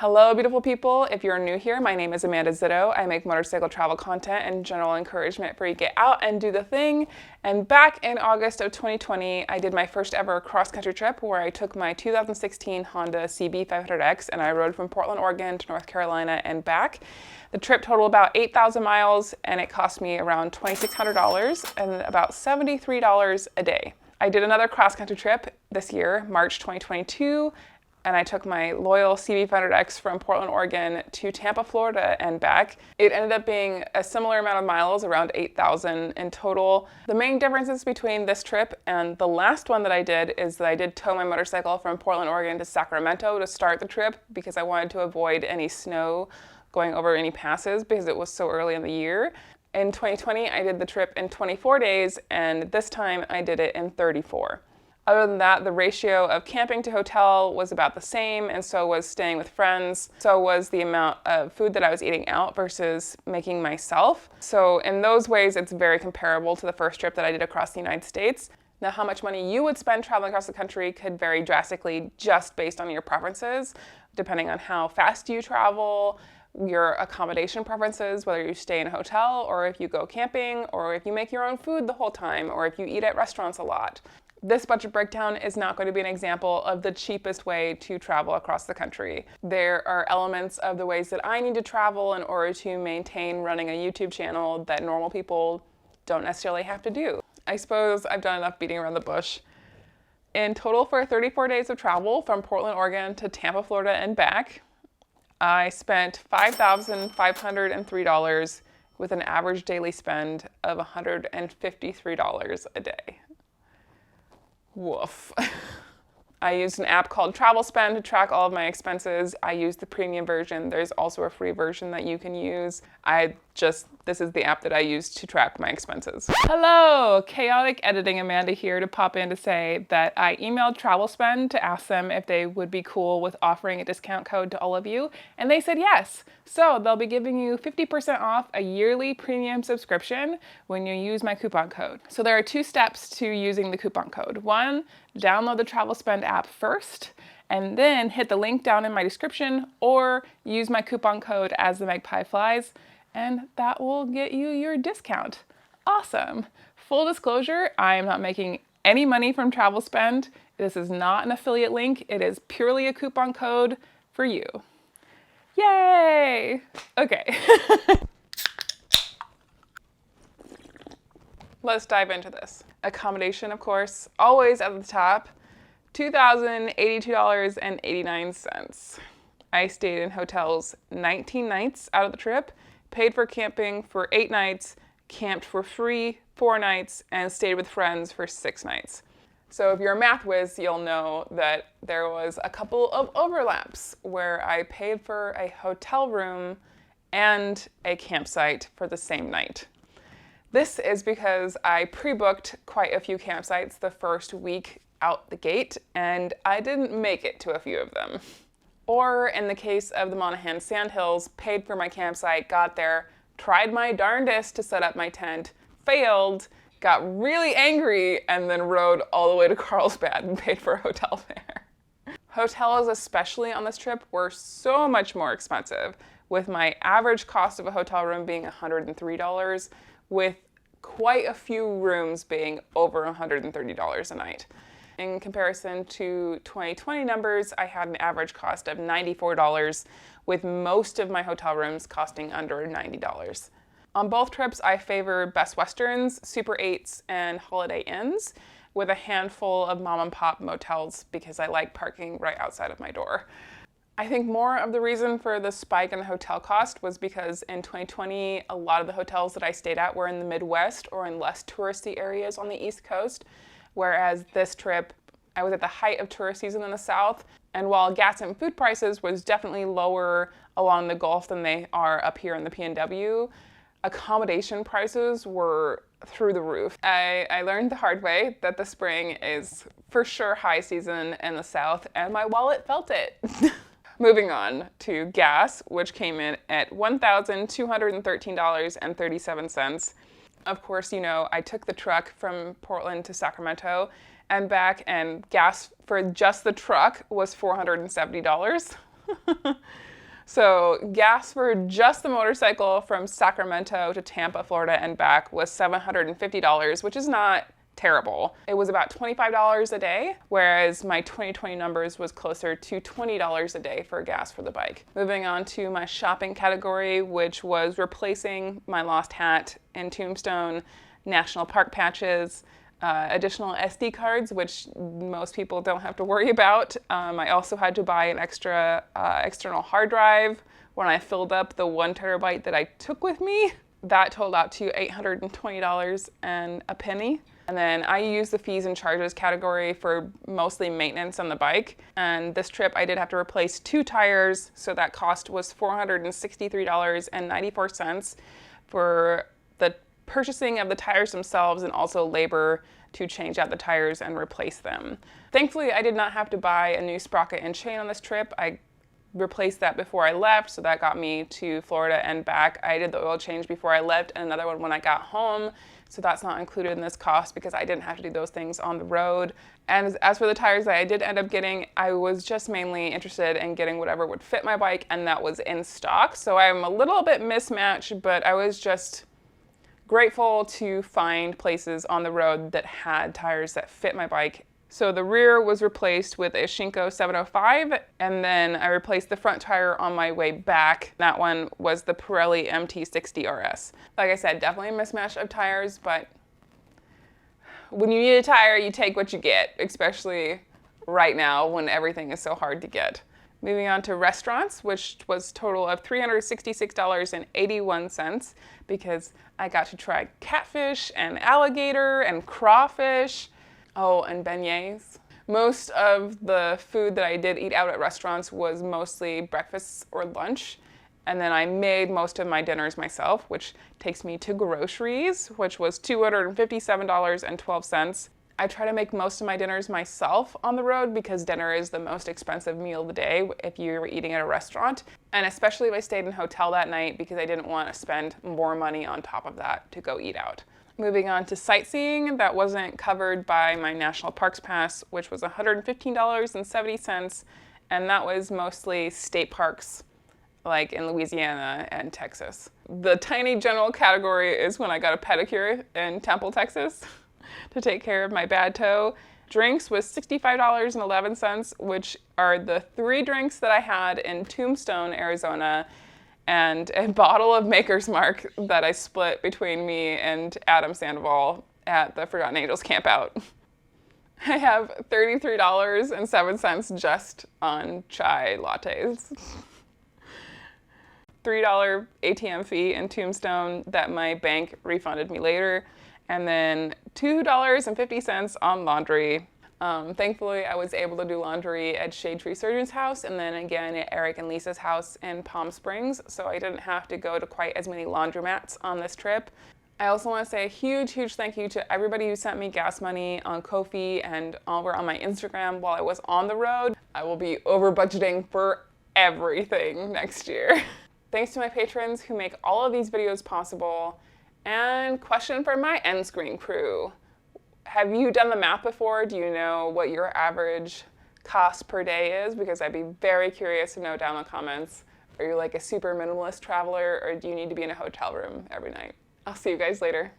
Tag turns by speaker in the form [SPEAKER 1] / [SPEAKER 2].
[SPEAKER 1] Hello, beautiful people. If you're new here, my name is Amanda Zitto. I make motorcycle travel content and general encouragement for you to get out and do the thing. And back in August of 2020, I did my first ever cross-country trip where I took my 2016 Honda CB500x and I rode from Portland, Oregon to North Carolina and back. The trip totaled about 8,000 miles and it cost me around $2,600 and about $73 a day. I did another cross-country trip this year, March 2022, and I took my loyal CB500x from Portland, Oregon to Tampa, Florida and back. It ended up being a similar amount of miles, around 8,000 in total. The main differences between this trip and the last one that I did is that I did tow my motorcycle from Portland, Oregon to Sacramento to start the trip because I wanted to avoid any snow going over any passes because it was so early in the year. In 2020, I did the trip in 24 days, and this time I did it in 34. Other than that, the ratio of camping to hotel was about the same, and so was staying with friends. So was the amount of food that I was eating out versus making myself. So in those ways, it's very comparable to the first trip that I did across the United States. Now, how much money you would spend traveling across the country could vary drastically just based on your preferences, depending on how fast you travel, your accommodation preferences, whether you stay in a hotel or if you go camping or if you make your own food the whole time or if you eat at restaurants a lot. This budget breakdown is not going to be an example of the cheapest way to travel across the country. There are elements of the ways that I need to travel in order to maintain running a YouTube channel that normal people don't necessarily have to do. I suppose I've done enough beating around the bush. In total, for 34 days of travel from Portland, Oregon to Tampa, Florida and back, I spent $5,503 with an average daily spend of $153 a day. Woof. I used an app called Travel Spend to track all of my expenses. I used the premium version. There's also a free version that you can use. This is the app that I use to track my expenses. Hello, chaotic editing Amanda here to pop in to say that I emailed Travel Spend to ask them if they would be cool with offering a discount code to all of you, and they said yes. So they'll be giving you 50% off a yearly premium subscription when you use my coupon code. So there are two steps to using the coupon code. One, download the Travel Spend app first, and then hit the link down in my description or use my coupon code as the Magpie flies, and that will get you your discount. Awesome. Full disclosure, I am not making any money from Travel Spend. This is not an affiliate link. It is purely a coupon code for you. Yay! Okay. Let's dive into this. Accommodation, of course, always at the top. $2,082.89. I stayed in hotels 19 nights out of the trip, paid for camping for 8 nights, camped for free 4 nights, and stayed with friends for 6 nights. So if you're a math whiz, you'll know that there was a couple of overlaps where I paid for a hotel room and a campsite for the same night. This is because I pre-booked quite a few campsites the first week out the gate, and I didn't make it to a few of them. Or in the case of the Monaghan Sandhills, paid for my campsite, got there, tried my darndest to set up my tent, failed, got really angry, and then rode all the way to Carlsbad and paid for a hotel there. Hotels, especially on this trip, were so much more expensive, with my average cost of a hotel room being $103, with quite a few rooms being over $130 a night. In comparison to 2020 numbers, I had an average cost of $94, with most of my hotel rooms costing under $90. On both trips, I favor Best Westerns, Super 8s, and Holiday Inns, with a handful of mom and pop motels because I like parking right outside of my door. I think more of the reason for the spike in the hotel cost was because in 2020, a lot of the hotels that I stayed at were in the Midwest or in less touristy areas on the East Coast. Whereas this trip, I was at the height of tourist season in the South, and while gas and food prices was definitely lower along the Gulf than they are up here in the PNW, accommodation prices were through the roof. I learned the hard way that the spring is for sure high season in the South, and my wallet felt it. Moving on to gas, which came in at $1,213.37. Of course, you know, I took the truck from Portland to Sacramento and back, and gas for just the truck was $470. So gas for just the motorcycle from Sacramento to Tampa, Florida and back was $750, which is not terrible. It was about $25 a day, whereas my 2020 numbers was closer to $20 a day for gas for the bike. Moving on to my shopping category, which was replacing my lost hat in Tombstone, national park patches, additional SD cards, which most people don't have to worry about. I also had to buy an extra external hard drive when I filled up the 1 terabyte that I took with me. That totaled out to $820 and a penny. And then I used the fees and charges category for mostly maintenance on the bike. And this trip I did have to replace 2 tires, so that cost was $463.94 for the purchasing of the tires themselves and also labor to change out the tires and replace them. Thankfully, I did not have to buy a new sprocket and chain on this trip. I replaced that before I left, so that got me to Florida and back. I did the oil change before I left and another one when I got home, so that's not included in this cost because I didn't have to do those things on the road. And as for the tires that I did end up getting, I was just mainly interested in getting whatever would fit my bike, and that was in stock. So I'm a little bit mismatched, but I was just grateful to find places on the road that had tires that fit my bike. So the rear was replaced with a Shinko 705, and then I replaced the front tire on my way back. That one was the Pirelli MT60 RS. Like I said, definitely a mismatch of tires, but when you need a tire, you take what you get, especially right now when everything is so hard to get. Moving on to restaurants, which was a total of $366.81 because I got to try catfish and alligator and crawfish. Oh, and beignets. Most of the food that I did eat out at restaurants was mostly breakfast or lunch. And then I made most of my dinners myself, which takes me to Groceries, which was $257.12. I try to make most of my dinners myself on the road because dinner is the most expensive meal of the day if you're eating at a restaurant. And especially if I stayed in a hotel that night because I didn't want to spend more money on top of that to go eat out. Moving on to sightseeing, that wasn't covered by my National Parks Pass, which was $115.70, and that was mostly state parks like in Louisiana and Texas. The tiny general category is when I got a pedicure in Temple, Texas to take care of my bad toe. Drinks was $65.11, which are the 3 drinks that I had in Tombstone, Arizona, and a bottle of Maker's Mark that I split between me and Adam Sandoval at the Forgotten Angels campout. I have $33.07 just on chai lattes. $3 ATM fee in Tombstone that my bank refunded me later, and then $2.50 on laundry. Thankfully, I was able to do laundry at Shade Tree Surgeon's house and then again at Eric and Lisa's house in Palm Springs, so I didn't have to go to quite as many laundromats on this trip. I also want to say a huge thank you to everybody who sent me gas money on Ko-fi and over on my Instagram while I was on the road. I will be over budgeting for everything next year. Thanks to my patrons who make all of these videos possible. And question for my end screen crew. Have you done the math before? Do you know what your average cost per day is? Because I'd be very curious to know down in the comments. Are you like a super minimalist traveler, or do you need to be in a hotel room every night? I'll see you guys later.